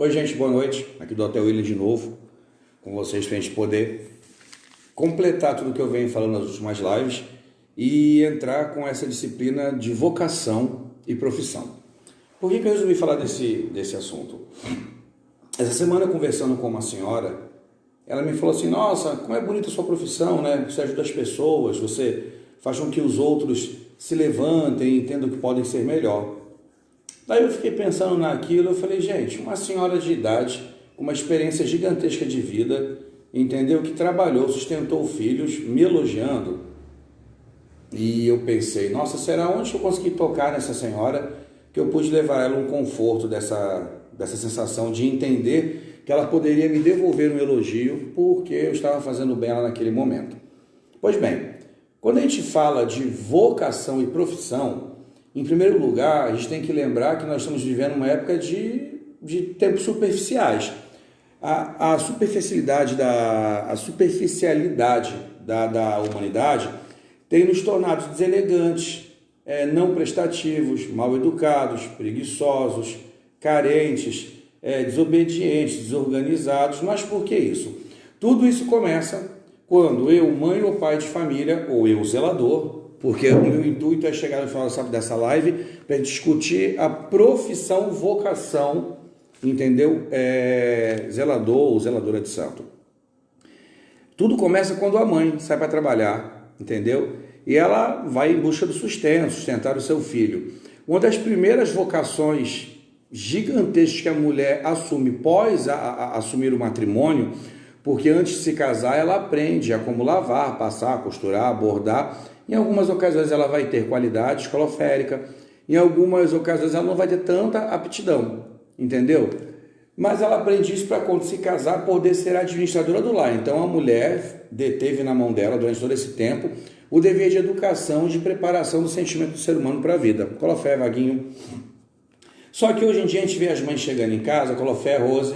Oi, gente, boa noite. Aqui do Hotel William de novo, com vocês para a gente poder completar tudo que eu venho falando nas últimas lives e entrar com essa disciplina de vocação e profissão. Por que eu resolvi falar desse assunto? Essa semana, conversando com uma senhora, ela me falou assim: nossa, como é bonita a sua profissão, né? Você ajuda as pessoas, você faz com que os outros se levantem e entendam que podem ser melhor. Daí eu fiquei pensando naquilo, eu falei, gente, uma senhora de idade, com uma experiência gigantesca de vida, entendeu? Que trabalhou, sustentou filhos, me elogiando. E eu pensei, nossa, será onde eu consegui tocar nessa senhora que eu pude levar ela um conforto dessa sensação de entender que ela poderia me devolver um elogio porque eu estava fazendo bem ela naquele momento. Pois bem, quando a gente fala de vocação e profissão, em primeiro lugar, a gente tem que lembrar que nós estamos vivendo uma época de tempos superficiais. A superficialidade da humanidade tem nos tornado deselegantes, não prestativos, mal educados, preguiçosos, carentes, desobedientes, desorganizados. Mas por que isso? Tudo isso começa quando eu, mãe ou pai de família, ou eu, zelador, porque o meu intuito é chegar no final dessa live para discutir a profissão, vocação, entendeu? Zelador ou zeladora de santo. Tudo começa quando a mãe sai para trabalhar, entendeu? E ela vai em busca do sustento, sustentar o seu filho. Uma das primeiras vocações gigantescas que a mulher assume após assumir o matrimônio, porque antes de se casar ela aprende a como lavar, passar, costurar, bordar. Em algumas ocasiões ela vai ter qualidade escoloférica, em algumas ocasiões ela não vai ter tanta aptidão, entendeu? Mas ela aprende isso para quando se casar poder ser administradora do lar. Então a mulher deteve na mão dela durante todo esse tempo o dever de educação e de preparação do sentimento do ser humano para a vida. Colofé, Vaguinho. Só que hoje em dia a gente vê as mães chegando em casa, Colofé, Rose,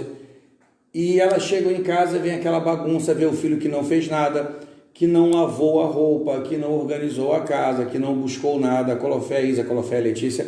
e elas chegam em casa, vem aquela bagunça, vê o filho que não fez nada, que não lavou a roupa, que não organizou a casa, que não buscou nada, Colofé, Isa, Colofé, Letícia,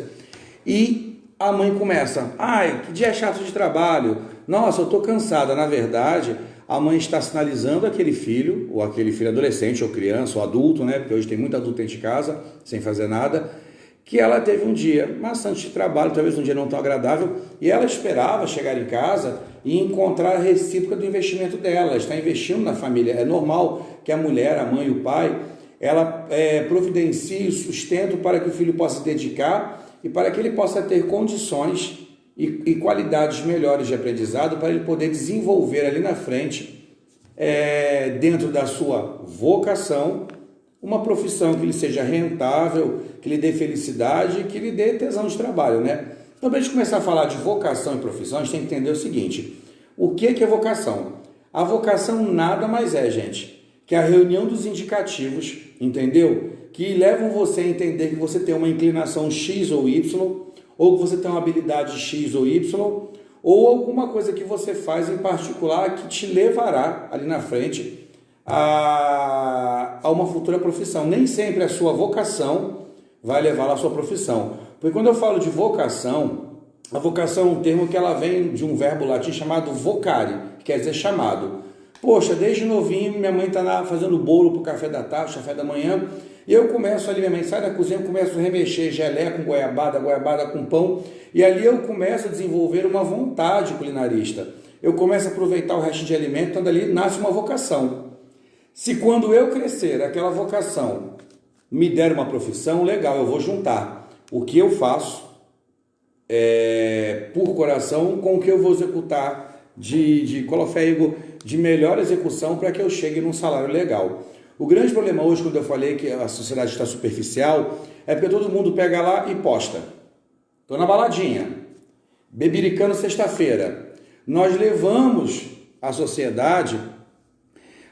e a mãe começa, ai, que dia chato de trabalho, nossa, eu estou cansada. Na verdade, a mãe está sinalizando aquele filho, ou aquele filho adolescente, ou criança, ou adulto, né, porque hoje tem muito adulto dentro de casa, sem fazer nada, que ela teve um dia maçante de trabalho, talvez um dia não tão agradável, e ela esperava chegar em casa e encontrar a recíproca do investimento dela. Ela está investindo na família. É normal que a mulher, a mãe e o pai, ela providencie o sustento para que o filho possa se dedicar e para que ele possa ter condições e qualidades melhores de aprendizado para ele poder desenvolver ali na frente, dentro da sua vocação, uma profissão que lhe seja rentável, que lhe dê felicidade e que lhe dê tesão de trabalho, né? Então, para a gente começar a falar de vocação e profissão, a gente tem que entender o seguinte: o que é vocação? A vocação nada mais é, gente, que a reunião dos indicativos, entendeu? Que levam você a entender que você tem uma inclinação X ou Y, ou que você tem uma habilidade X ou Y, ou alguma coisa que você faz em particular que te levará ali na frente a uma futura profissão. Nem sempre a sua vocação vai levá-la à sua profissão. Porque quando eu falo de vocação, a vocação é um termo que ela vem de um verbo latim chamado vocare, que quer dizer chamado. Poxa, desde novinho minha mãe está fazendo bolo para o café da tarde, café da manhã, e eu começo ali, minha mãe sai da cozinha, eu começo a remexer gelé com goiabada, goiabada com pão, e ali eu começo a desenvolver uma vontade culinarista. Eu começo a aproveitar o resto de alimento, então dali nasce uma vocação. Se quando eu crescer, aquela vocação me der uma profissão, legal, eu vou juntar o que eu faço por coração com o que eu vou executar de coloféigo, de melhor execução para que eu chegue num salário legal. O grande problema hoje, quando eu falei que a sociedade está superficial, é porque todo mundo pega lá e posta. Estou na baladinha, bebiricando sexta-feira. Nós levamos a sociedade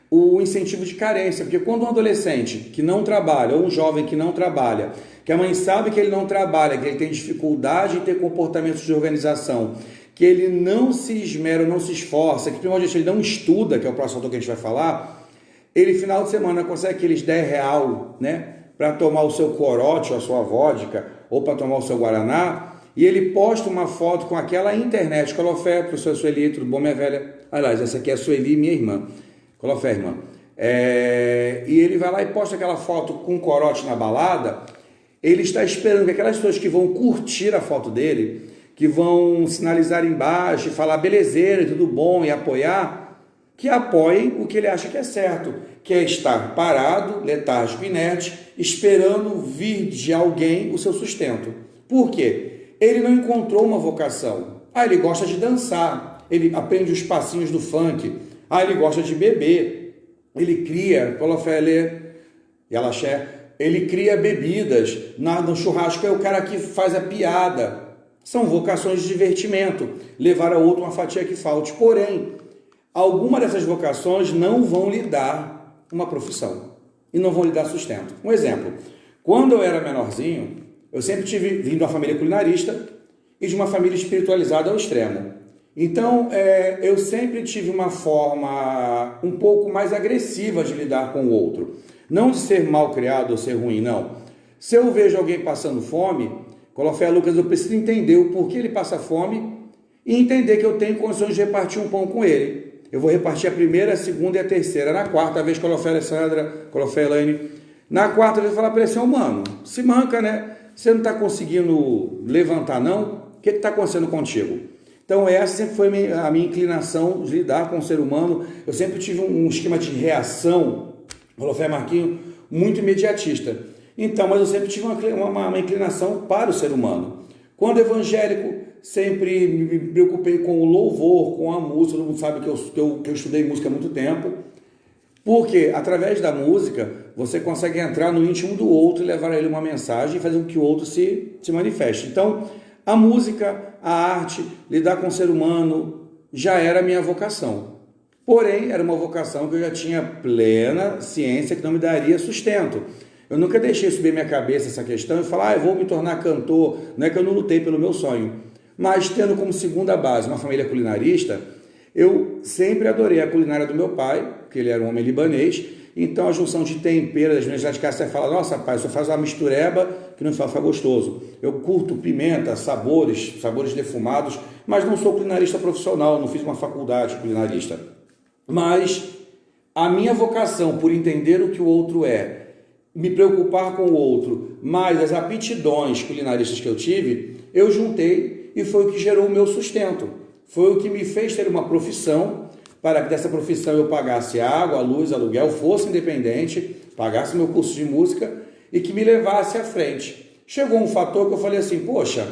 o incentivo de carência, porque quando um adolescente que não trabalha, ou um jovem que não trabalha, que a mãe sabe que ele não trabalha, que ele tem dificuldade em ter comportamentos de organização, que ele não se esmera, não se esforça, que primordialmente ele não estuda, que é o próximo autor que a gente vai falar, ele final de semana consegue aqueles R$10, né, para tomar o seu corote, ou a sua vodka, ou para tomar o seu guaraná, e ele posta uma foto com aquela internet, Colofé, professor Sueli, tudo bom, minha velha? Aliás, essa aqui é a Sueli, minha irmã, Colofé, irmã. E ele vai lá e posta aquela foto com corote na balada, ele está esperando que aquelas pessoas que vão curtir a foto dele, que vão sinalizar embaixo, falar belezeira, tudo bom e apoiar, que apoiem o que ele acha que é certo, que é estar parado, letárgico, inerte, esperando vir de alguém o seu sustento. Por quê? Ele não encontrou uma vocação. Ele gosta de dançar, ele aprende os passinhos do funk, ele gosta de beber, ele cria, ele cria bebidas, no churrasco é o cara que faz a piada. São vocações de divertimento, levar a outro uma fatia que falte. Porém, alguma dessas vocações não vão lhe dar uma profissão e não vão lhe dar sustento. Um exemplo, quando eu era menorzinho, eu sempre vindo de uma família culinarista e de uma família espiritualizada ao extremo. Então, eu sempre tive uma forma um pouco mais agressiva de lidar com o outro. Não de ser mal criado ou ser ruim, não. Se eu vejo alguém passando fome, Colofé, Lucas, eu preciso entender o porquê ele passa fome e entender que eu tenho condições de repartir um pão com ele. Eu vou repartir a primeira, a segunda e a terceira. Na quarta vez, Colofé, Alessandra, Colofé, Elaine. Na quarta vez, eu vou falar para ele assim, mano, se manca, né? Você não está conseguindo levantar, não? O que está acontecendo contigo? Então, essa sempre foi a minha inclinação de lidar com o ser humano. Eu sempre tive um esquema de reação, Colofé, Marquinho, muito imediatista. Então, mas eu sempre tive uma inclinação para o ser humano. Quando evangélico, sempre me preocupei com o louvor, com a música. Todo mundo sabe que eu estudei música há muito tempo. Porque, através da música, você consegue entrar no íntimo do outro e levar a ele uma mensagem e fazer com que o outro se manifeste. Então, a música, a arte, lidar com o ser humano, já era a minha vocação. Porém, era uma vocação que eu já tinha plena ciência que não me daria sustento. Eu nunca deixei subir minha cabeça essa questão e falar, eu vou me tornar cantor. Não é que eu não lutei pelo meu sonho. Mas tendo como segunda base uma família culinarista, eu sempre adorei a culinária do meu pai, porque ele era um homem libanês. Então a junção de tempero das minhas de casa, você fala, nossa pai, só faz uma mistureba que não fica gostoso. Eu curto pimenta, sabores defumados, mas não sou culinarista profissional, não fiz uma faculdade culinarista. Mas a minha vocação por entender o que o outro é, me preocupar com o outro, mais as aptidões culinaristas que eu tive, eu juntei e foi o que gerou o meu sustento. Foi o que me fez ter uma profissão, para que dessa profissão eu pagasse água, luz, aluguel, fosse independente, pagasse meu curso de música e que me levasse à frente. Chegou um fator que eu falei assim, poxa,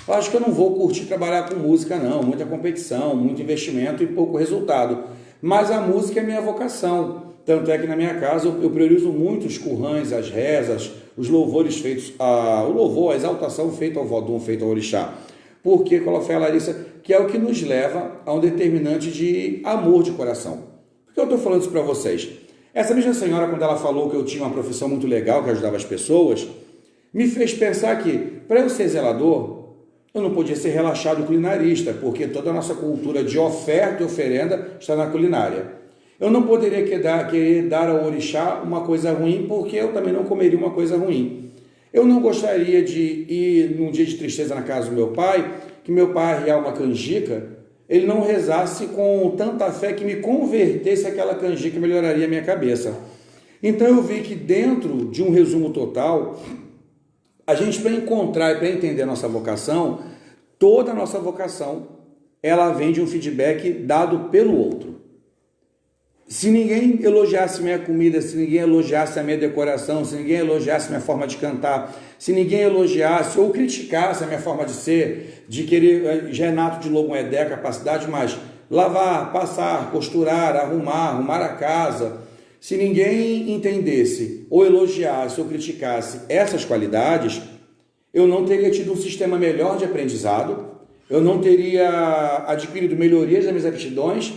acho que eu não vou curtir trabalhar com música não, muita competição, muito investimento e pouco resultado. Mas a música é minha vocação. Tanto é que na minha casa eu priorizo muito os currãs, as rezas, os louvores feitos, o louvor, a exaltação feita ao Vodum, feita ao Orixá. Porque, Colofé, Larissa, que é o que nos leva a um determinante de amor de coração. Por que eu estou falando isso para vocês? Essa mesma senhora, quando ela falou que eu tinha uma profissão muito legal, que ajudava as pessoas, me fez pensar que, para eu ser zelador, eu não podia ser relaxado culinarista, porque toda a nossa cultura de oferta e oferenda está na culinária. Eu não poderia querer dar ao orixá uma coisa ruim, porque eu também não comeria uma coisa ruim. Eu não gostaria de ir num dia de tristeza na casa do meu pai, que meu pai arriar uma canjica, ele não rezasse com tanta fé que me convertesse aquela canjica e melhoraria a minha cabeça. Então eu vi que dentro de um resumo total, a gente, para encontrar e para entender a nossa vocação, toda a nossa vocação, ela vem de um feedback dado pelo outro. Se ninguém elogiasse minha comida, se ninguém elogiasse a minha decoração, se ninguém elogiasse minha forma de cantar, se ninguém elogiasse ou criticasse a minha forma de ser, de querer, Renato de Lobo é a capacidade, mas lavar, passar, costurar, arrumar a casa, se ninguém entendesse ou elogiasse ou criticasse essas qualidades, eu não teria tido um sistema melhor de aprendizado, eu não teria adquirido melhorias das minhas aptidões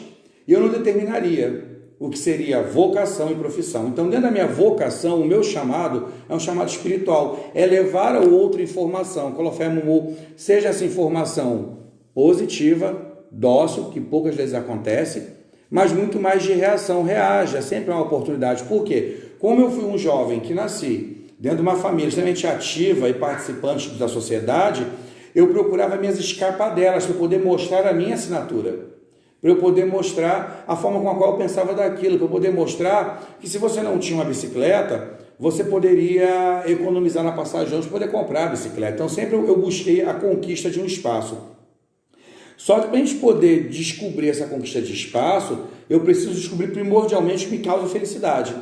e eu não determinaria o que seria vocação e profissão. Então, dentro da minha vocação, o meu chamado é um chamado espiritual, é levar ao outro informação. Colofé Mumu, seja essa informação positiva, dócil, que poucas vezes acontece, mas muito mais de reação, reage, é sempre uma oportunidade. Por quê? Como eu fui um jovem que nasci dentro de uma família extremamente ativa e participante da sociedade, eu procurava minhas escapadelas para poder mostrar a minha assinatura, para eu poder mostrar a forma com a qual eu pensava daquilo, para eu poder mostrar que se você não tinha uma bicicleta, você poderia economizar na passagem de ônibus para poder comprar a bicicleta. Então sempre eu busquei a conquista de um espaço. Só que para a gente poder descobrir essa conquista de espaço, eu preciso descobrir primordialmente o que me causa felicidade.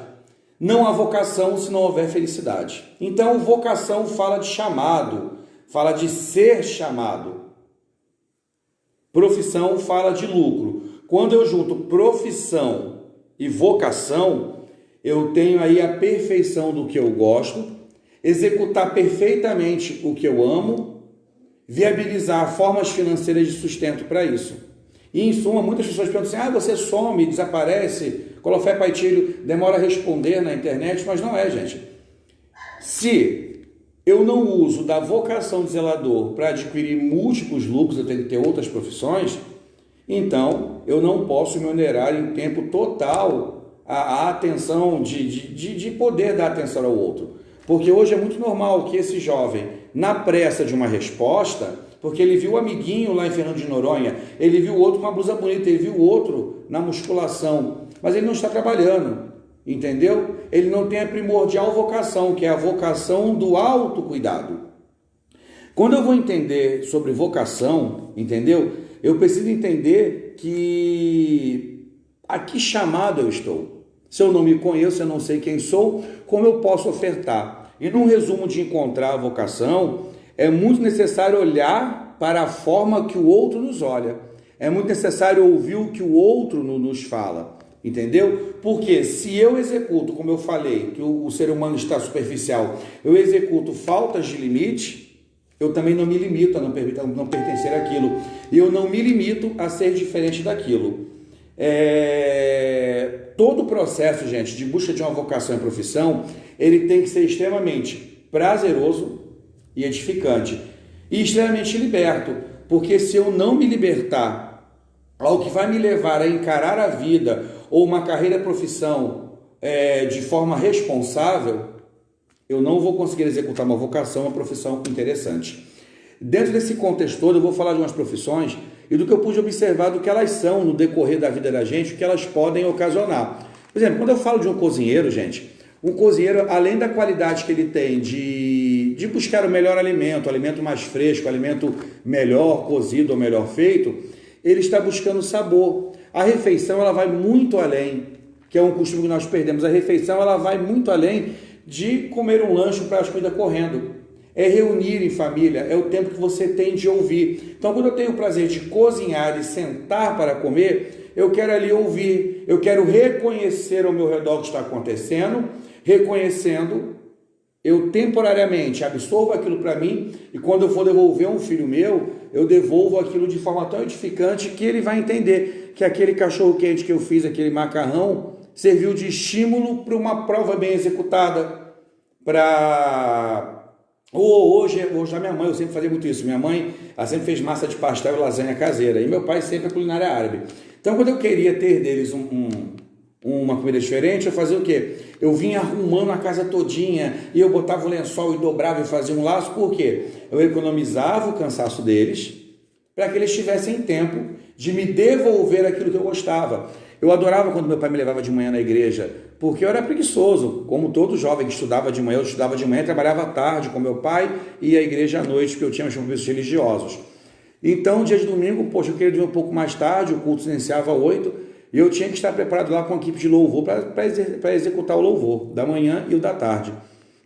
Não há vocação se não houver felicidade. Então, vocação fala de chamado, fala de ser chamado. Profissão fala de lucro. Quando eu junto profissão e vocação, eu tenho aí a perfeição do que eu gosto, executar perfeitamente o que eu amo, viabilizar formas financeiras de sustento para isso. E, em suma, muitas pessoas perguntam assim, você some, desaparece, Colofé Paitilho demora a responder na internet, mas não é, gente. Se eu não uso da vocação de zelador para adquirir múltiplos lucros, eu tenho que ter outras profissões, então eu não posso me onerar em tempo total a atenção de poder dar atenção ao outro. Porque hoje é muito normal que esse jovem, na pressa de uma resposta, porque ele viu o amiguinho lá em Fernando de Noronha, ele viu o outro com uma blusa bonita, ele viu o outro na musculação, mas ele não está trabalhando, entendeu? Ele não tem a primordial vocação, que é a vocação do autocuidado. Quando eu vou entender sobre vocação, entendeu? Eu preciso entender a que chamado eu estou. Se eu não me conheço, eu não sei quem sou, como eu posso ofertar? E num resumo de encontrar a vocação, é muito necessário olhar para a forma que o outro nos olha. É muito necessário ouvir o que o outro nos fala. Entendeu? Porque se eu executo, como eu falei, que o ser humano está superficial, eu executo faltas de limite, eu também não me limito a não pertencer àquilo. E eu não me limito a ser diferente daquilo. Todo o processo, gente, de busca de uma vocação e profissão, ele tem que ser extremamente prazeroso e edificante. E extremamente liberto. Porque se eu não me libertar ao que vai me levar a encarar a vida ou uma carreira profissão de forma responsável, eu não vou conseguir executar uma vocação, uma profissão interessante. Dentro desse contexto todo, eu vou falar de umas profissões e do que eu pude observar do que elas são no decorrer da vida da gente, o que elas podem ocasionar. Por exemplo, quando eu falo de um cozinheiro, gente, um cozinheiro, além da qualidade que ele tem de buscar o melhor alimento, o alimento mais fresco, o alimento melhor cozido ou melhor feito, ele está buscando sabor. A refeição, ela vai muito além, que é um costume que nós perdemos. A refeição, ela vai muito além de comer um lanche para as comidas correndo. É reunir em família, é o tempo que você tem de ouvir. Então, quando eu tenho o prazer de cozinhar e sentar para comer, eu quero ali ouvir, eu quero reconhecer ao meu redor o que está acontecendo, reconhecendo, eu temporariamente absorvo aquilo para mim e quando eu for devolver a um filho meu, eu devolvo aquilo de forma tão edificante que ele vai entender que aquele cachorro quente que eu fiz, aquele macarrão, serviu de estímulo para uma prova bem executada, Hoje a minha mãe, eu sempre fazia muito isso, minha mãe, ela sempre fez massa de pastel e lasanha caseira, e meu pai sempre a culinária árabe. Então, quando eu queria ter deles uma comida diferente, eu fazia o quê? Eu vinha arrumando a casa todinha, e eu botava o lençol e dobrava e fazia um laço, por quê? Eu economizava o cansaço deles, para que eles tivessem tempo de me devolver aquilo que eu gostava. Eu adorava quando meu pai me levava de manhã na igreja, porque eu era preguiçoso, como todo jovem que estudava de manhã, eu estudava de manhã, trabalhava à tarde com meu pai e a igreja à noite, porque eu tinha meus compromissos religiosos. Então, dia de domingo, eu queria dormir um pouco mais tarde, o culto se iniciava às 8, e eu tinha que estar preparado lá com a equipe de louvor para executar o louvor, da manhã e o da tarde.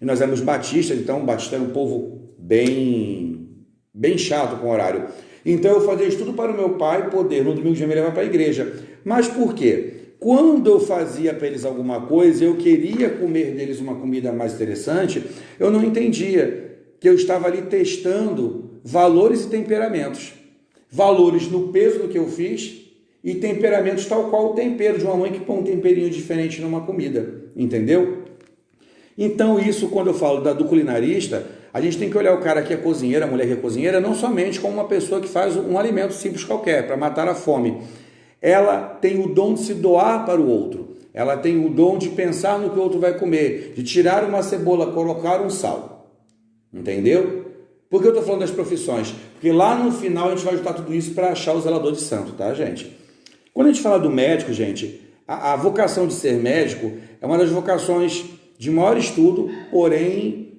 E nós éramos batistas, então o batista era um povo bem chato com o horário. Então eu fazia isso tudo para o meu pai poder, no domingo de me levar para a igreja. Mas por quê? Quando eu fazia para eles alguma coisa, eu queria comer deles uma comida mais interessante, eu não entendia que eu estava ali testando valores e temperamentos. Valores no peso do que eu fiz e temperamentos tal qual o tempero de uma mãe que põe um temperinho diferente numa comida, entendeu? Então isso, quando eu falo do culinarista, a gente tem que olhar o cara que é cozinheiro, a mulher que é cozinheira, não somente como uma pessoa que faz um alimento simples qualquer, para matar a fome. Ela tem o dom de se doar para o outro. Ela tem o dom de pensar no que o outro vai comer, de tirar uma cebola, colocar um sal. Entendeu? Por que eu estou falando das profissões? Porque lá no final a gente vai juntar tudo isso para achar o zelador de santo, tá, gente? Quando a gente fala do médico, gente, a vocação de ser médico é uma das vocações de maior estudo, porém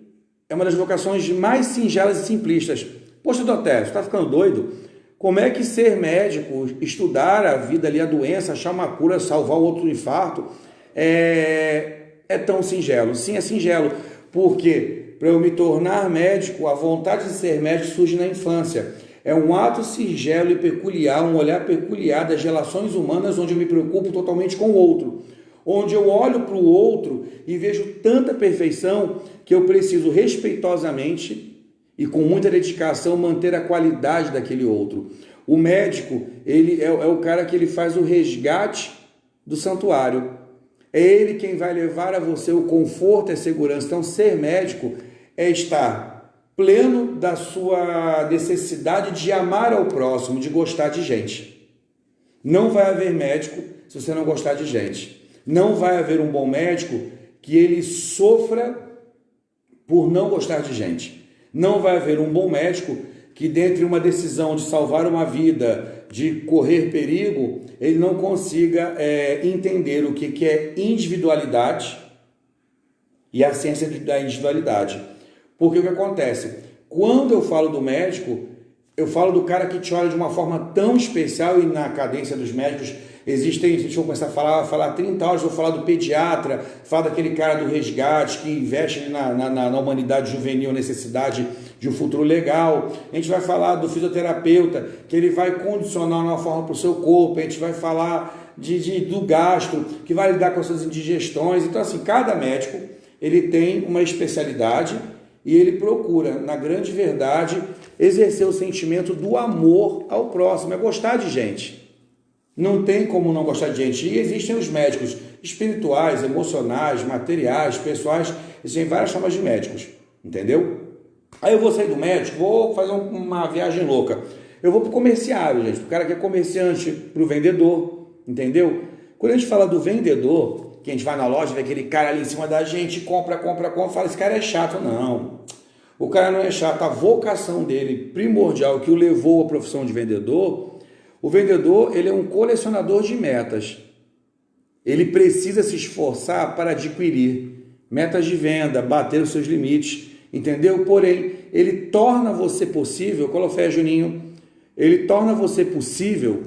é uma das vocações mais singelas e simplistas. Poxa, Doté, você está ficando doido? Como é que ser médico, estudar a vida ali, a doença, achar uma cura, salvar o outro do infarto, é tão singelo? Sim, é singelo, porque para eu me tornar médico, a vontade de ser médico surge na infância. É um ato singelo e peculiar, um olhar peculiar das relações humanas, onde eu me preocupo totalmente com o outro, onde eu olho para o outro e vejo tanta perfeição que eu preciso respeitosamente e com muita dedicação manter a qualidade daquele outro. O médico, ele é o cara que ele faz o resgate do santuário. É ele quem vai levar a você o conforto e a segurança. Então, ser médico é estar pleno da sua necessidade de amar ao próximo, de gostar de gente. Não vai haver médico se você não gostar de gente. Não vai haver um bom médico que ele sofra por não gostar de gente. Não vai haver um bom médico que, dentre uma decisão de salvar uma vida, de correr perigo, ele não consiga entender o que é individualidade e a ciência da individualidade. Porque o que acontece? Quando eu falo do médico, eu falo do cara que te olha de uma forma tão especial, e na cadência dos médicos existem, deixa eu começar a falar 30 horas, vou falar do pediatra, falar daquele cara do resgate que investe na humanidade juvenil, necessidade de um futuro legal. A gente vai falar do fisioterapeuta, que ele vai condicionar uma forma para o seu corpo. A gente vai falar do gastro, que vai lidar com as suas indigestões. Então, assim, cada médico ele tem uma especialidade e ele procura, na grande verdade, exercer o sentimento do amor ao próximo, é gostar de gente. Não tem como não gostar de gente. E existem os médicos espirituais, emocionais, materiais, pessoais, existem várias formas de médicos, entendeu? Aí eu vou sair do médico, vou fazer uma viagem louca. Eu vou para o comerciário, gente, o cara que é comerciante, para o vendedor, entendeu? Quando a gente fala do vendedor, que a gente vai na loja, vê aquele cara ali em cima da gente, compra, fala, esse cara é chato. Não, o cara não é chato, a vocação dele primordial, que o levou à profissão de vendedor, o vendedor, ele é um colecionador de metas. Ele precisa se esforçar para adquirir metas de venda, bater os seus limites, entendeu? Porém, ele torna você possível, coloca Juninho, ele torna você possível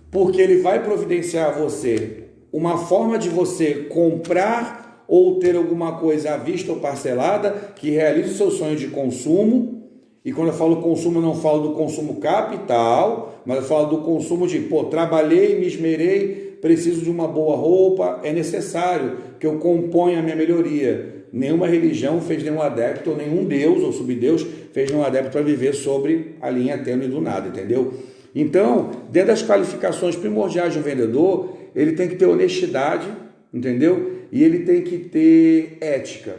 porque ele vai providenciar a você uma forma de você comprar ou ter alguma coisa à vista ou parcelada que realize o seu sonho de consumo. E quando eu falo consumo, eu não falo do consumo capital, mas eu falo do consumo de, trabalhei, me esmerei, preciso de uma boa roupa, é necessário que eu componha a minha melhoria. Nenhuma religião fez nenhum adepto, ou nenhum deus ou subdeus fez nenhum adepto para viver sobre a linha tênue do nada, entendeu? Então, dentro das qualificações primordiais de um vendedor, ele tem que ter honestidade, entendeu? E ele tem que ter ética.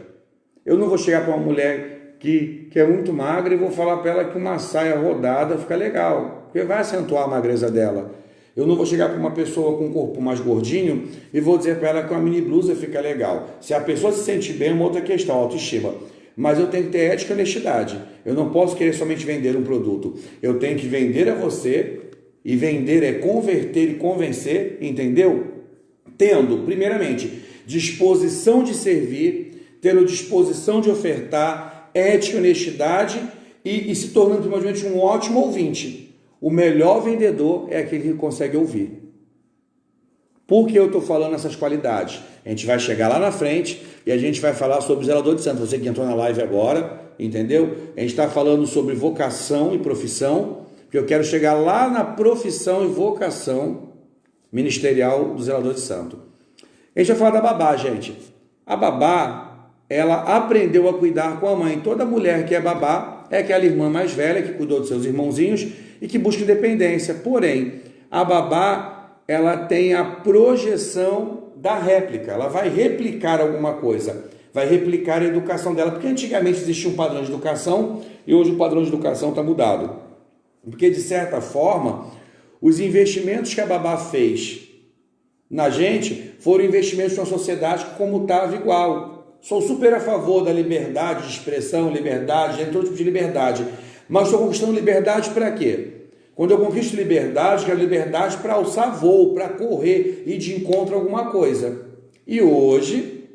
Eu não vou chegar para uma mulher que é muito magra e vou falar para ela que uma saia rodada fica legal, porque vai acentuar a magreza dela. Eu não vou chegar para uma pessoa com um corpo mais gordinho e vou dizer para ela que uma mini blusa fica legal. Se a pessoa se sente bem, é uma outra questão, autoestima. Mas eu tenho que ter ética e honestidade. Eu não posso querer somente vender um produto. Eu tenho que vender a você, e vender é converter e convencer, entendeu? Tendo, primeiramente, disposição de servir, tendo disposição de ofertar, ética e honestidade e se tornando primordialmente um ótimo ouvinte. O melhor vendedor é aquele que consegue ouvir. Por que eu estou falando essas qualidades? A gente vai chegar lá na frente e a gente vai falar sobre o zelador de santo. Você que entrou na live agora, entendeu? A gente está falando sobre vocação e profissão, porque eu quero chegar lá na profissão e vocação ministerial do zelador de santo. A gente vai falar da babá, gente. A babá, ela aprendeu a cuidar com a mãe. Toda mulher que é babá é aquela irmã mais velha que cuidou dos seus irmãozinhos e que busca independência. Porém, a babá, ela tem a projeção da réplica. Ela vai replicar alguma coisa. Vai replicar a educação dela. Porque antigamente existia um padrão de educação e hoje o padrão de educação está mudado. Porque, de certa forma, os investimentos que a babá fez na gente foram investimentos de uma sociedade que comutava igual. Sou super a favor da liberdade de expressão, liberdade, todo tipo de liberdade. Mas estou conquistando liberdade para quê? Quando eu conquisto liberdade, quero liberdade para alçar voo, para correr, ir de encontro a alguma coisa. E hoje,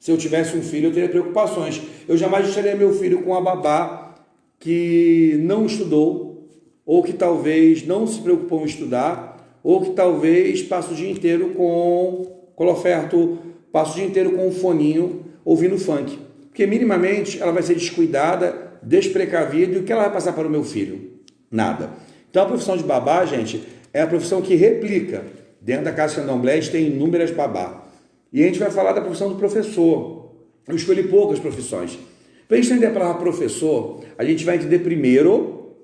se eu tivesse um filho, eu teria preocupações. Eu jamais deixaria meu filho com uma babá que não estudou, ou que talvez não se preocupou em estudar, ou que talvez passa o dia inteiro com coloferto, passa o dia inteiro com um foninho ouvindo funk. Porque minimamente ela vai ser descuidada, desprecavida, e o que ela vai passar para o meu filho? Nada. Então a profissão de babá, gente, é a profissão que replica. Dentro da Casa Candomblé a gente tem inúmeras babá. E a gente vai falar da profissão do professor. Eu escolhi poucas profissões. Para a gente entender a palavra professor, a gente vai entender primeiro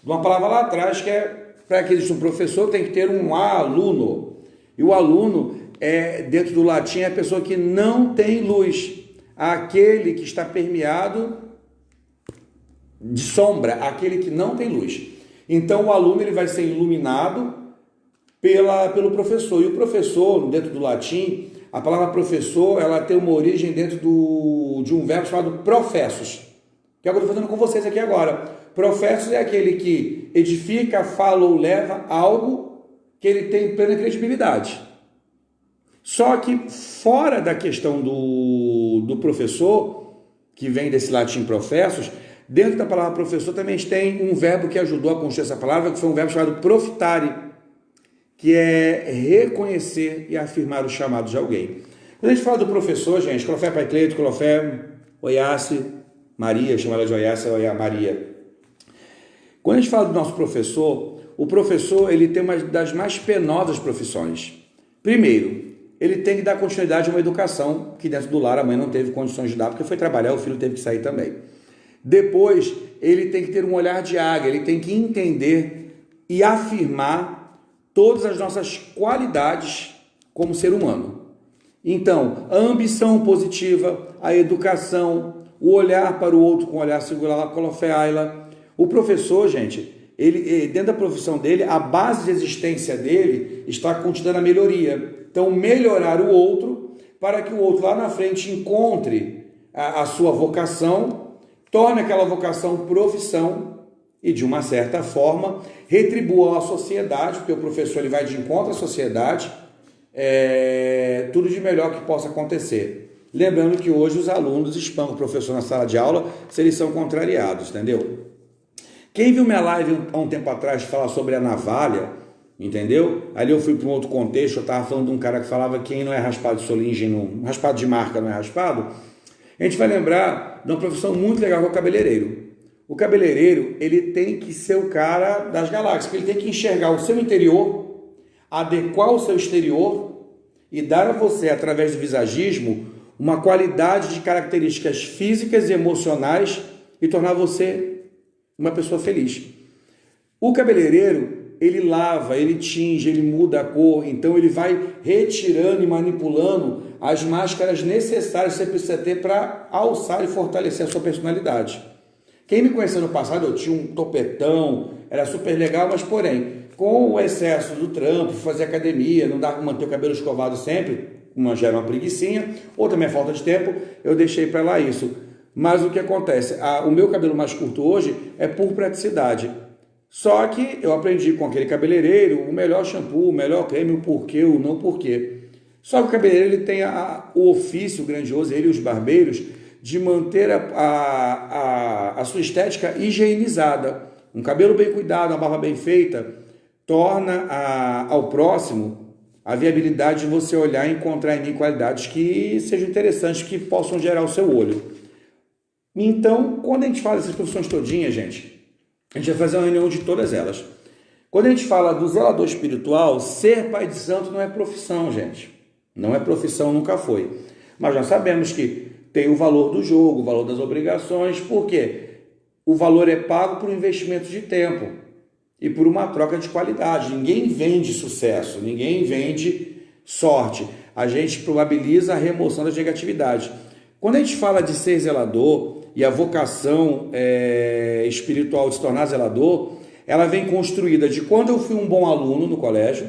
de uma palavra lá atrás, que é, para que exista um professor, tem que ter um aluno. E o aluno, dentro do latim, é a pessoa que não tem luz. Aquele que está permeado de sombra, aquele que não tem luz. Então, o aluno ele vai ser iluminado pelo professor. E o professor, dentro do latim, a palavra professor, ela tem uma origem dentro de um verbo chamado professos, que é o que eu estou fazendo com vocês aqui agora. Professos é aquele que edifica, fala ou leva algo que ele tem plena credibilidade. Só que fora da questão do professor, que vem desse latim professos, dentro da palavra professor também tem um verbo que ajudou a construir essa palavra, que foi um verbo chamado profitare, que é reconhecer e afirmar o chamado de alguém. Quando a gente fala do professor, gente, Clofé Pai Cleito, Clofé Oiace Maria, chama ela de Oiace Maria. Quando a gente fala do nosso professor, o professor ele tem uma das mais penosas profissões. Primeiro, ele tem que dar continuidade a uma educação que dentro do lar a mãe não teve condições de dar, porque foi trabalhar, o filho teve que sair também. Depois, ele tem que ter um olhar de águia, ele tem que entender e afirmar todas as nossas qualidades como ser humano. Então, a ambição positiva, a educação, o olhar para o outro com o olhar singular, colofeaila. O professor, gente, ele dentro da profissão dele, a base de existência dele está contida na melhoria. Então, melhorar o outro para que o outro lá na frente encontre a sua vocação, torne aquela vocação profissão e, de uma certa forma, retribua a sociedade, porque o professor ele vai de encontro à sociedade, tudo de melhor que possa acontecer. Lembrando que hoje os alunos espancam o professor na sala de aula se eles são contrariados, entendeu? Quem viu minha live há um tempo atrás falar sobre a navalha, entendeu? Ali eu fui para um outro contexto, eu estava falando de um cara que falava que quem não é raspado de solingen, raspado de marca não é raspado. A gente vai lembrar de uma profissão muito legal que é o cabeleireiro. O cabeleireiro, ele tem que ser o cara das galáxias, porque ele tem que enxergar o seu interior, adequar o seu exterior e dar a você, através do visagismo, uma qualidade de características físicas e emocionais e tornar você uma pessoa feliz. O cabeleireiro, ele lava, ele tinge, ele muda a cor, então ele vai retirando e manipulando as máscaras necessárias que você precisa ter para alçar e fortalecer a sua personalidade. Quem me conheceu no passado, eu tinha um topetão, era super legal, mas porém, com o excesso do trampo, fazer academia, não dá para manter o cabelo escovado sempre, já era uma preguicinha, ou também falta de tempo, eu deixei para lá isso. Mas o que acontece? O meu cabelo mais curto hoje é por praticidade. Só que eu aprendi com aquele cabeleireiro o melhor shampoo, o melhor creme, o porquê, o não porquê. Só que o cabeleireiro ele tem o ofício grandioso, ele e os barbeiros, de manter a sua estética higienizada. Um cabelo bem cuidado, uma barba bem feita, torna ao próximo a viabilidade de você olhar e encontrar em mim qualidades que sejam interessantes, que possam gerar o seu olho. Então, quando a gente fala dessas profissões todinhas, gente, a gente vai fazer uma reunião de todas elas. Quando a gente fala do zelador espiritual, ser pai de santo não é profissão, gente. Não é profissão, nunca foi. Mas nós sabemos que tem o valor do jogo, o valor das obrigações, porque o valor é pago por um investimento de tempo e por uma troca de qualidade. Ninguém vende sucesso, ninguém vende sorte. A gente probabiliza a remoção das negatividades. Quando a gente fala de ser zelador e a vocação espiritual de se tornar zelador, ela vem construída de quando eu fui um bom aluno no colégio,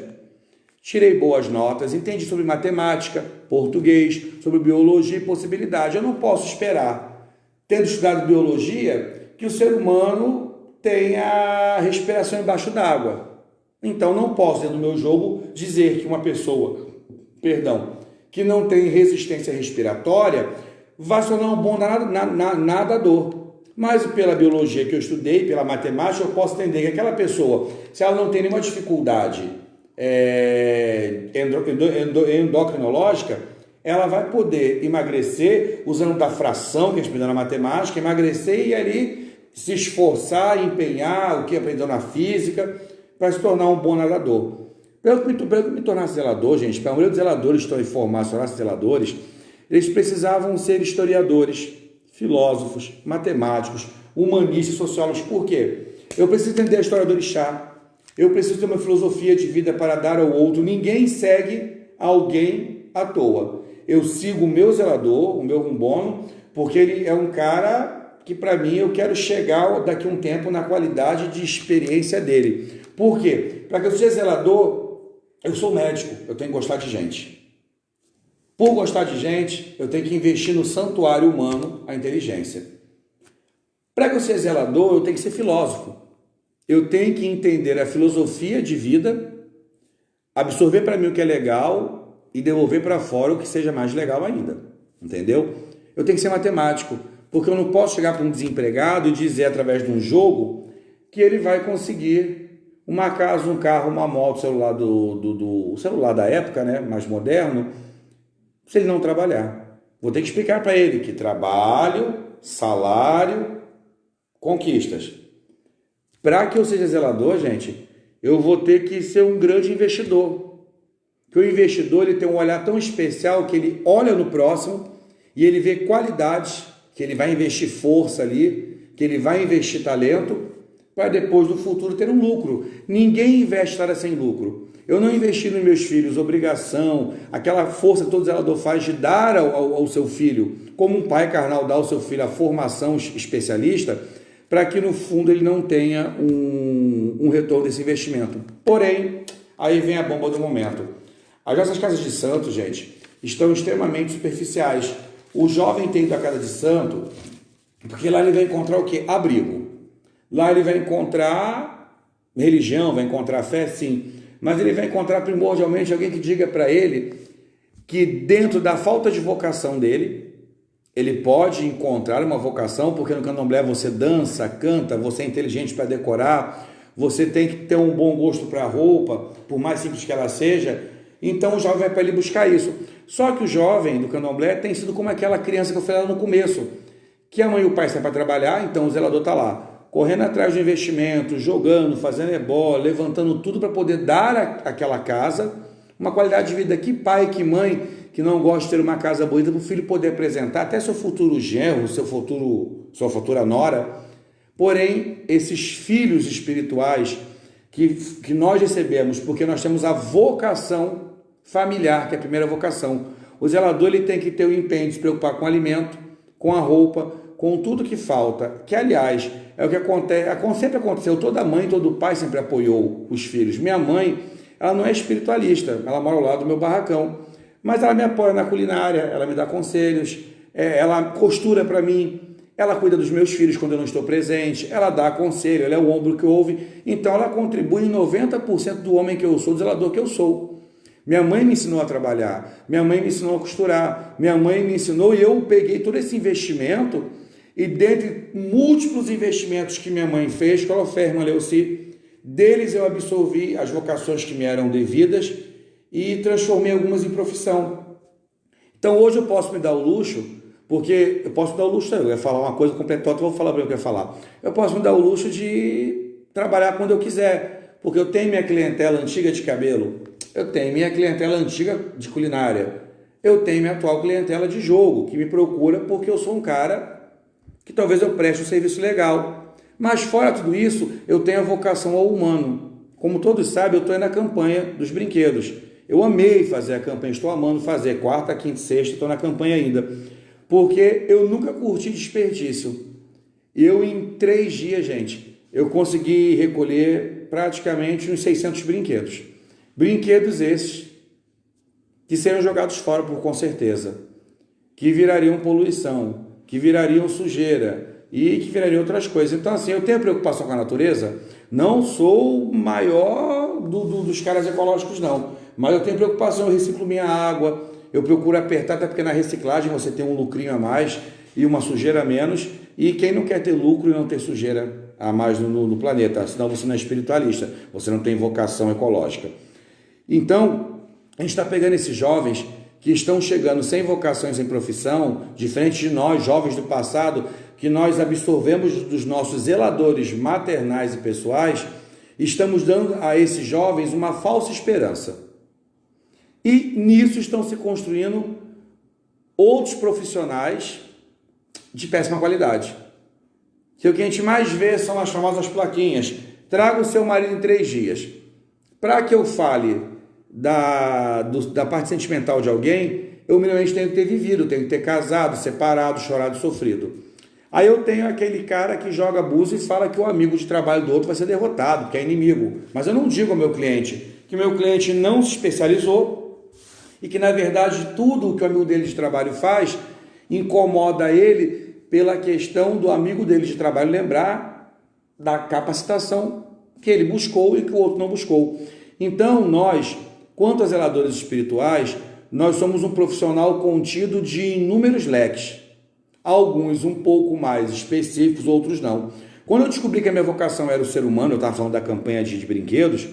tirei boas notas, entendi sobre matemática, português, sobre biologia e possibilidade. Eu não posso esperar, tendo estudado biologia, que que o ser humano tem a respiração embaixo d'água. Então não posso, dentro do meu jogo, dizer que uma pessoa, que não tem resistência respiratória, vai se tornar um bom nadador. Mas pela biologia que eu estudei, pela matemática, eu posso entender que aquela pessoa, se ela não tem nenhuma dificuldade endocrinológica, ela vai poder emagrecer usando da fração que a gente aprendeu na matemática, emagrecer e ali se esforçar, empenhar o que aprendeu na física para se tornar um bom nadador. Para eu me tornar zelador, gente, para a maioria dos zeladores que estão em formação, se tornassem zeladores, eles precisavam ser historiadores, filósofos, matemáticos, humanistas, sociólogos. Por quê? Eu preciso entender a história do orixá. Eu preciso ter uma filosofia de vida para dar ao outro. Ninguém segue alguém à toa. Eu sigo o meu zelador, o meu rumbono, porque ele é um cara que, para mim, eu quero chegar daqui a um tempo na qualidade de experiência dele. Por quê? Para que eu seja zelador, eu sou médico, eu tenho que gostar de gente. Por gostar de gente, eu tenho que investir no santuário humano, a inteligência. Para que eu seja zelador, eu tenho que ser filósofo. Eu tenho que entender a filosofia de vida, absorver para mim o que é legal e devolver para fora o que seja mais legal ainda. Entendeu? Eu tenho que ser matemático, porque eu não posso chegar para um desempregado e dizer através de um jogo que ele vai conseguir uma casa, um carro, uma moto, celular do celular da época, né, mais moderno, se ele não trabalhar. Vou ter que explicar para ele que trabalho, salário, conquistas. Para que eu seja zelador, gente, eu vou ter que ser um grande investidor. Que o investidor ele tem um olhar tão especial que ele olha no próximo e ele vê qualidades, que ele vai investir força ali, que ele vai investir talento, para depois no futuro ter um lucro. Ninguém investe nada sem lucro. Eu não investi nos meus filhos, obrigação, aquela força que todo zelador faz de dar ao seu filho, como um pai carnal dá ao seu filho a formação especialista, para que no fundo ele não tenha um retorno desse investimento. Porém, aí vem a bomba do momento. As nossas casas de santo, gente, estão extremamente superficiais. O jovem tem ido à casa de santo, porque lá ele vai encontrar o quê? Abrigo. Lá ele vai encontrar religião, vai encontrar fé, sim, mas ele vai encontrar primordialmente alguém que diga para ele que dentro da falta de vocação dele, ele pode encontrar uma vocação, porque no candomblé você dança, canta, você é inteligente para decorar, você tem que ter um bom gosto para a roupa, por mais simples que ela seja, então o jovem vai para ele buscar isso. Só que o jovem do candomblé tem sido como aquela criança que eu falei lá no começo, que a mãe e o pai saem para trabalhar, então o zelador está lá, correndo atrás do investimento, jogando, fazendo ebó, levantando tudo para poder dar àquela casa uma qualidade de vida. Que pai, que mãe que não gosta de ter uma casa bonita para o filho poder apresentar até seu futuro genro, sua futura nora. Porém, esses filhos espirituais que nós recebemos, porque nós temos a vocação familiar, que é a primeira vocação. O zelador ele tem que ter o empenho de se preocupar com o alimento, com a roupa, com tudo que falta, que aliás é o que acontece, sempre aconteceu, toda mãe, todo pai sempre apoiou os filhos. Minha mãe, ela não é espiritualista, ela mora ao lado do meu barracão, mas ela me apoia na culinária, ela me dá conselhos, ela costura para mim, ela cuida dos meus filhos quando eu não estou presente, ela dá conselho, ela é o ombro que ouve, então ela contribui em 90% do homem que eu sou, do zelador que eu sou. Minha mãe me ensinou a trabalhar, minha mãe me ensinou a costurar, minha mãe me ensinou e eu peguei todo esse investimento e dentre múltiplos investimentos que minha mãe fez, com a fé, irmã Leuci, deles eu absorvi as vocações que me eram devidas e transformei algumas em profissão. Então hoje eu posso me dar o luxo, porque eu posso me dar o luxo, eu ia falar uma coisa completamente, vou falar para o que eu ia falar. Eu posso me dar o luxo de trabalhar quando eu quiser, porque eu tenho minha clientela antiga de cabelo, eu tenho minha clientela antiga de culinária, eu tenho minha atual clientela de jogo, que me procura porque eu sou um cara que talvez eu preste um serviço legal. Mas fora tudo isso, eu tenho a vocação ao humano. Como todos sabem, eu estou na campanha dos brinquedos. Eu amei fazer a campanha, estou amando fazer, quarta, quinta, sexta, estou na campanha ainda. Porque eu nunca curti desperdício. Eu em 3 dias, gente, eu consegui recolher praticamente uns 600 brinquedos. Brinquedos esses que seriam jogados fora, com certeza. Que virariam poluição, que virariam sujeira, e que viraria outras coisas. Então, assim, eu tenho preocupação com a natureza, não sou o maior dos caras ecológicos, não, mas eu tenho preocupação, eu reciclo minha água, eu procuro apertar, até porque na reciclagem você tem um lucrinho a mais e uma sujeira a menos, e quem não quer ter lucro e não ter sujeira a mais no planeta, senão você não é espiritualista, você não tem vocação ecológica. Então, a gente está pegando esses jovens que estão chegando sem vocação e sem profissão, diferente de nós, jovens do passado, que nós absorvemos dos nossos zeladores maternais e pessoais, estamos dando a esses jovens uma falsa esperança. E nisso estão se construindo outros profissionais de péssima qualidade. Que o que a gente mais vê são as famosas plaquinhas. Traga o seu marido em 3 dias. Para que eu fale da parte sentimental de alguém, eu minimamente tenho que ter vivido, tenho que ter casado, separado, chorado, sofrido. Aí eu tenho aquele cara que joga abuso e fala que o amigo de trabalho do outro vai ser derrotado, que é inimigo. Mas eu não digo ao meu cliente que meu cliente não se especializou e que, na verdade, tudo o que o amigo dele de trabalho faz incomoda ele pela questão do amigo dele de trabalho lembrar da capacitação que ele buscou e que o outro não buscou. Então, nós, quanto a zeladores espirituais, nós somos um profissional contido de inúmeros leques. Alguns um pouco mais específicos, outros não. Quando eu descobri que a minha vocação era o ser humano, eu estava falando da campanha de brinquedos,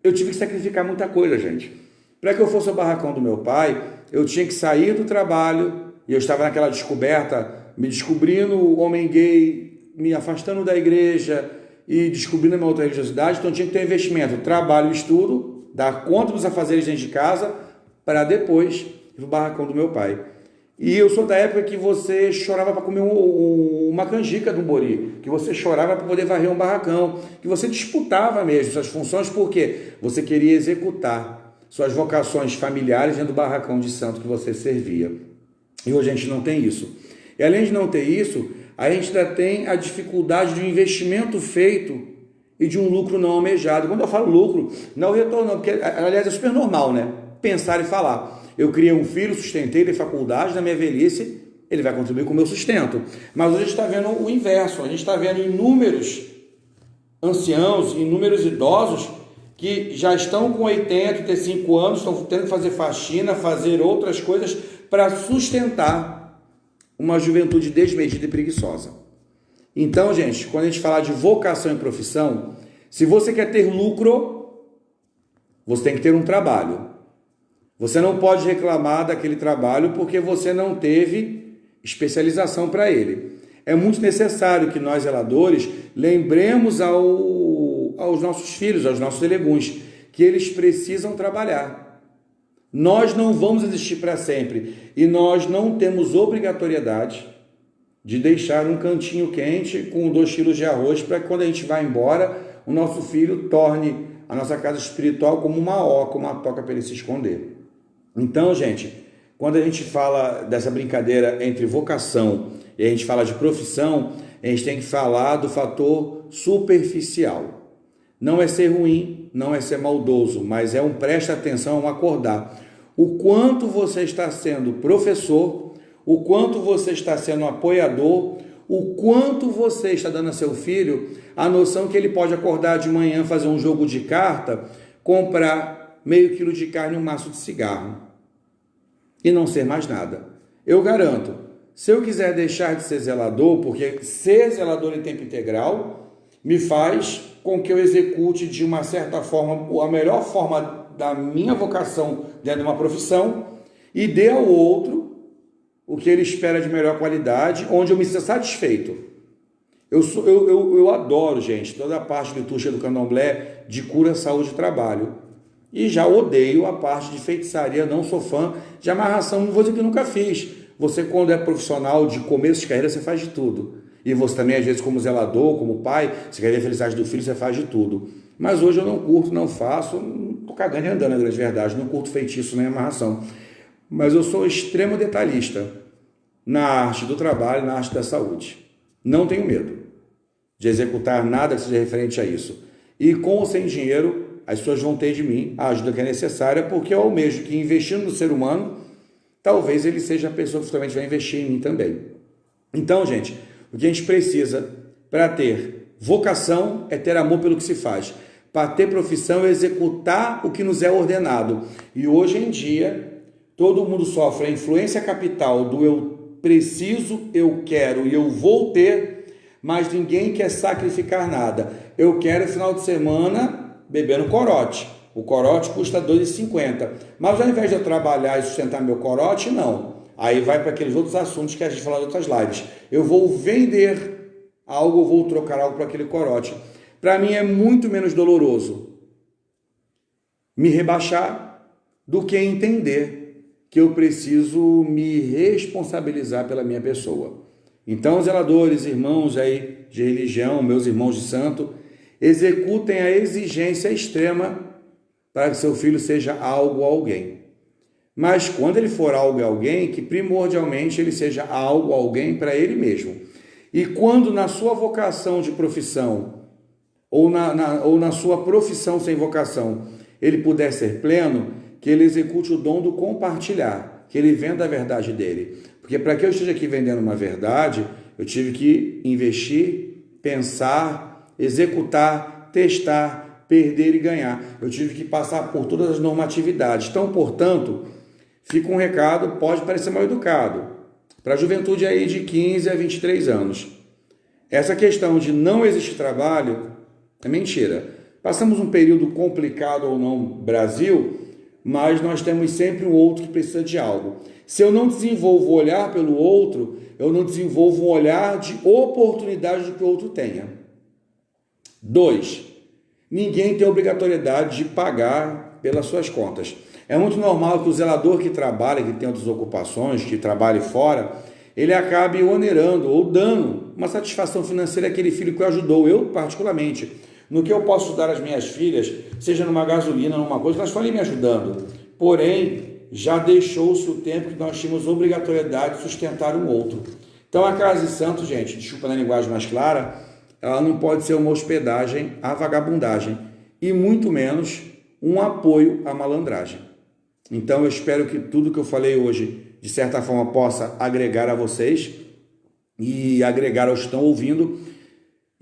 eu tive que sacrificar muita coisa, gente. Para que eu fosse o barracão do meu pai, eu tinha que sair do trabalho, e eu estava naquela descoberta, me descobrindo homem gay, me afastando da igreja e descobrindo a minha outra religiosidade, então eu tinha que ter um investimento, trabalho, estudo, dar conta dos afazeres dentro de casa, para depois ir para o barracão do meu pai. E eu sou da época que você chorava para comer uma canjica do bori, que você chorava para poder varrer um barracão, que você disputava mesmo suas funções, porque você queria executar suas vocações familiares dentro do barracão de santo que você servia. E hoje a gente não tem isso. E além de não ter isso, a gente ainda tem a dificuldade de um investimento feito e de um lucro não almejado. Quando eu falo lucro, não é o retorno, porque, aliás, é super normal, né? Pensar e falar. Eu criei um filho, sustentei ele em faculdade, na minha velhice, ele vai contribuir com o meu sustento. Mas hoje a gente está vendo o inverso, a gente está vendo inúmeros anciãos, inúmeros idosos que já estão com 80, 85 anos, estão tendo que fazer faxina, fazer outras coisas para sustentar uma juventude desmedida e preguiçosa. Então, gente, quando a gente falar de vocação e profissão, se você quer ter lucro, você tem que ter um trabalho. Você não pode reclamar daquele trabalho porque você não teve especialização para ele. É muito necessário que nós, zeladores, lembremos aos nossos filhos, aos nossos eleguns, que eles precisam trabalhar. Nós não vamos existir para sempre e nós não temos obrigatoriedade de deixar um cantinho quente com 2 quilos de arroz para que quando a gente vai embora, o nosso filho torne a nossa casa espiritual como uma oca, uma toca para ele se esconder. Então, gente, quando a gente fala dessa brincadeira entre vocação e a gente fala de profissão, a gente tem que falar do fator superficial. Não é ser ruim, não é ser maldoso, mas é um presta atenção, um acordar. O quanto você está sendo professor, o quanto você está sendo apoiador, o quanto você está dando a seu filho a noção que ele pode acordar de manhã, fazer um jogo de carta, comprar meio quilo de carne e um maço de cigarro e não ser mais nada. Eu garanto, se eu quiser deixar de ser zelador, porque ser zelador em tempo integral me faz com que eu execute de uma certa forma, a melhor forma da minha vocação dentro de uma profissão e dê ao outro o que ele espera de melhor qualidade, onde eu me sinta satisfeito. Eu adoro, gente, toda a parte litúrgica do candomblé de cura, saúde e trabalho. E já odeio a parte de feitiçaria, não sou fã de amarração, não vou dizer que nunca fiz. Você, quando é profissional de começo de carreira, você faz de tudo. E você também, às vezes, como zelador, como pai, você quer ver a felicidade do filho, você faz de tudo. Mas hoje eu não curto, não faço, estou cagando e andando, na grande verdade, não curto feitiço nem amarração. Mas eu sou extremo detalhista na arte do trabalho, na arte da saúde. Não tenho medo de executar nada que seja referente a isso. E com ou sem dinheiro, as pessoas vão ter de mim a ajuda que é necessária, porque eu almejo que investindo no ser humano, talvez ele seja a pessoa que futuramente vai investir em mim também. Então, gente, o que a gente precisa para ter vocação é ter amor pelo que se faz. Para ter profissão é executar o que nos é ordenado. E hoje em dia, todo mundo sofre a influência capital do eu preciso, eu quero e eu vou ter, mas ninguém quer sacrificar nada. Eu quero final de semana bebendo corote. O corote custa R$ 2,50. Mas ao invés de eu trabalhar e sustentar meu corote, não. Aí vai para aqueles outros assuntos que a gente fala em outras lives. Eu vou vender algo, eu vou trocar algo para aquele corote. Para mim é muito menos doloroso me rebaixar do que entender que eu preciso me responsabilizar pela minha pessoa. Então, zeladores, irmãos aí de religião, meus irmãos de santo, executem a exigência extrema para que seu filho seja algo ou alguém. Mas quando ele for algo ou alguém, que primordialmente ele seja algo ou alguém para ele mesmo. E quando na sua vocação de profissão, ou na sua profissão sem vocação, ele puder ser pleno, que ele execute o dom do compartilhar, que ele venda a verdade dele. Porque para que eu esteja aqui vendendo uma verdade, eu tive que investir, pensar, executar, testar, perder e ganhar. Eu tive que passar por todas as normatividades. Então, portanto, fica um recado, pode parecer mal educado, para a juventude aí de 15 a 23 anos. Essa questão de não existir trabalho é mentira. Passamos um período complicado ou não no Brasil, mas nós temos sempre um outro que precisa de algo. Se eu não desenvolvo o olhar pelo outro, eu não desenvolvo um olhar de oportunidade do que o outro tenha. 2. Ninguém tem obrigatoriedade de pagar pelas suas contas. É muito normal que o zelador que trabalha, que tem outras ocupações, que trabalhe fora, ele acabe onerando ou dando uma satisfação financeira àquele filho que o ajudou, eu particularmente. No que eu posso dar às minhas filhas, seja numa gasolina, numa coisa, elas falem me ajudando. Porém, já deixou-se o tempo que nós tínhamos obrigatoriedade de sustentar um outro. Então, a Casa de Santo, gente, desculpa na linguagem mais clara, ela não pode ser uma hospedagem à vagabundagem e muito menos um apoio à malandragem. Então, eu espero que tudo que eu falei hoje, de certa forma, possa agregar a vocês e agregar aos que estão ouvindo,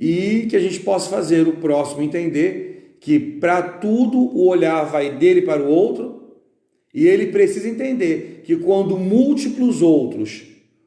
e que a gente possa fazer o próximo entender que para tudo o olhar vai dele para o outro, e ele precisa entender que quando múltiplos outros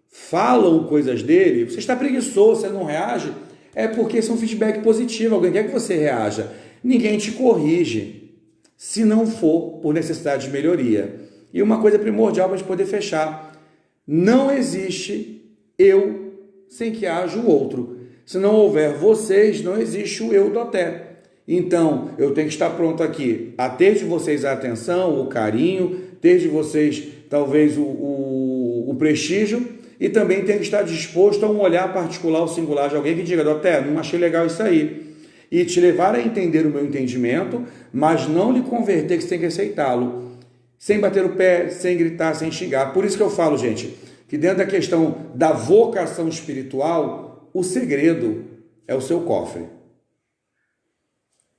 falam coisas dele, você está preguiçoso, você não reage, é porque isso é um feedback positivo, alguém quer que você reaja. Ninguém te corrige, se não for por necessidade de melhoria. E uma coisa primordial para a gente poder fechar, não existe eu sem que haja o outro. Se não houver vocês, não existe o eu do até. Então, eu tenho que estar pronto aqui a ter de vocês a atenção, o carinho, ter de vocês, talvez, o prestígio, e também tenho que estar disposto a um olhar particular ou singular de alguém que diga, Doté, não achei legal isso aí. E te levar a entender o meu entendimento, mas não lhe converter que você tem que aceitá-lo. Sem bater o pé, sem gritar, sem xingar. Por isso que eu falo, gente, que dentro da questão da vocação espiritual, o segredo é o seu cofre.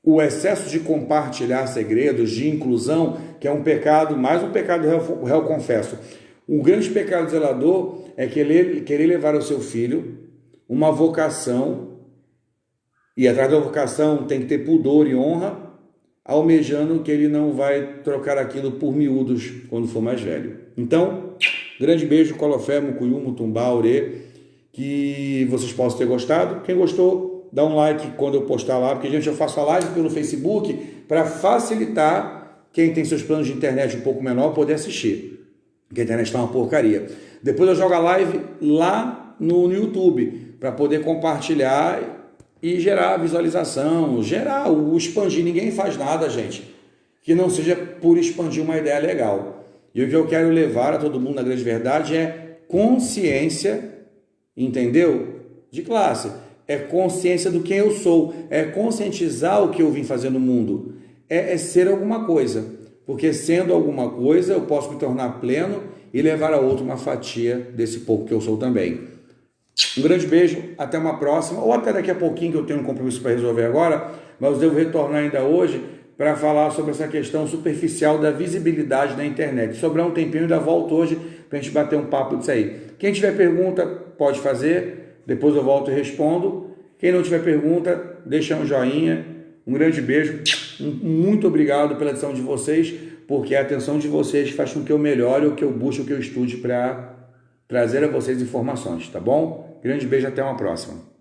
O excesso de compartilhar segredos, de inclusão, que é um pecado, mais um pecado réu confesso. O grande pecado do zelador é querer levar ao seu filho uma vocação, e atrás da vocação tem que ter pudor e honra, almejando que ele não vai trocar aquilo por miúdos quando for mais velho. Então, grande beijo, Colofé, Mucuyu, Mutumbá, Aurê, que vocês possam ter gostado. Quem gostou, dá um like quando eu postar lá, porque, gente, eu faço a live pelo Facebook para facilitar quem tem seus planos de internet um pouco menor poder assistir, porque a internet está uma porcaria. Depois eu jogo a live lá no YouTube para poder compartilhar e gerar visualização, gerar o expandir. Ninguém faz nada, gente, que não seja por expandir uma ideia legal. E o que eu quero levar a todo mundo, na grande verdade, é consciência, entendeu? De classe. É consciência do quem eu sou. É conscientizar o que eu vim fazer no mundo. É ser alguma coisa. Porque sendo alguma coisa, eu posso me tornar pleno e levar a outro uma fatia desse pouco que eu sou também. Um grande beijo, até uma próxima, ou até daqui a pouquinho, que eu tenho um compromisso para resolver agora, mas eu devo retornar ainda hoje para falar sobre essa questão superficial da visibilidade na internet. Se sobrar um tempinho, eu ainda volto hoje para a gente bater um papo disso aí. Quem tiver pergunta, pode fazer, depois eu volto e respondo. Quem não tiver pergunta, deixa um joinha. Um grande beijo, muito obrigado pela atenção de vocês, porque é a atenção de vocês que faz com que eu melhore, o que eu busque, o que eu estude para trazer a vocês informações, tá bom? Grande beijo, até uma próxima.